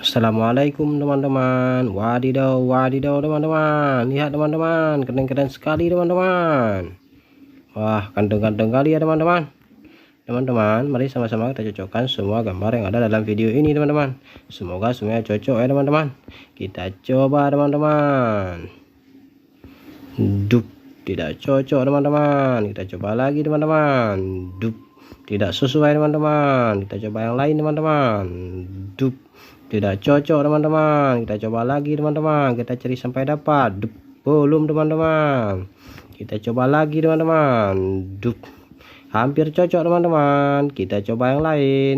Assalamualaikum teman-teman. Wadidaw, wadidaw teman-teman. Lihat teman-teman, keren-keren sekali teman-teman. Wah, ganteng-ganteng kali ya teman-teman. Teman-teman, mari sama-sama kita cocokkan semua gambar yang ada dalam video ini teman-teman. Semoga semuanya cocok ya teman-teman. Kita coba teman-teman. Dup, tidak cocok teman-teman. Kita coba lagi teman-teman. Dup, tidak sesuai teman-teman. Kita coba yang lain teman-teman. Dup, tidak cocok teman-teman. Kita coba lagi teman-teman. Kita cari sampai dapat. Dup, belum teman-teman. Kita coba lagi teman-teman. Dup, hampir cocok teman-teman. Kita coba yang lain.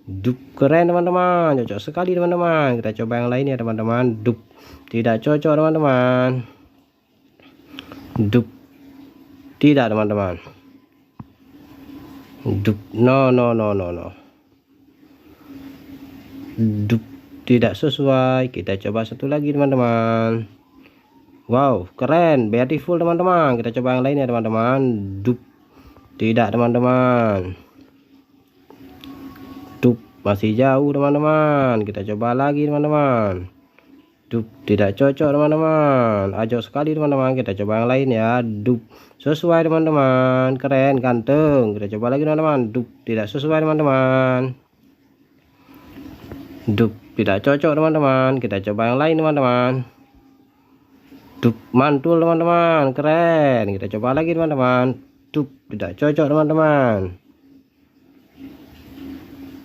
Dup, keren teman-teman. Cocok sekali teman-teman. Kita coba yang lain ya teman-teman. Dup, tidak cocok teman-teman. Dup, tidak teman-teman. Dup, no. Dup, tidak sesuai. Kita coba satu lagi teman-teman. Wow, keren, beautiful teman-teman. Kita coba yang lain ya teman-teman. Dup, tidak teman-teman. Dup, masih jauh teman-teman. Kita coba lagi teman-teman. Dup, tidak cocok teman-teman. Ajak sekali teman-teman. Kita coba yang lain ya. Dup, sesuai teman-teman. Keren, ganteng. Kita coba lagi teman-teman. Dup, tidak sesuai teman-teman. Dup, tidak cocok teman-teman. Kita coba yang lain teman-teman. Dup, mantul teman-teman. Keren. Kita coba lagi teman-teman. Dup, tidak cocok teman-teman.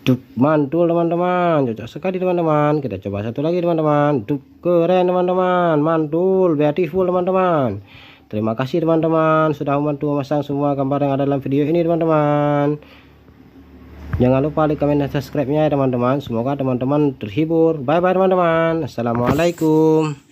Dup, mantul teman-teman. Cocok sekali teman-teman. Kita coba satu lagi teman-teman. Dup, keren teman-teman. Mantul, beautiful teman-teman. Terima kasih teman-teman sudah membantu memasang semua gambar yang ada dalam video ini teman-teman. Jangan lupa like, komen, dan subscribe-nya ya teman-teman. Semoga teman-teman terhibur. Bye bye teman-teman. Assalamualaikum.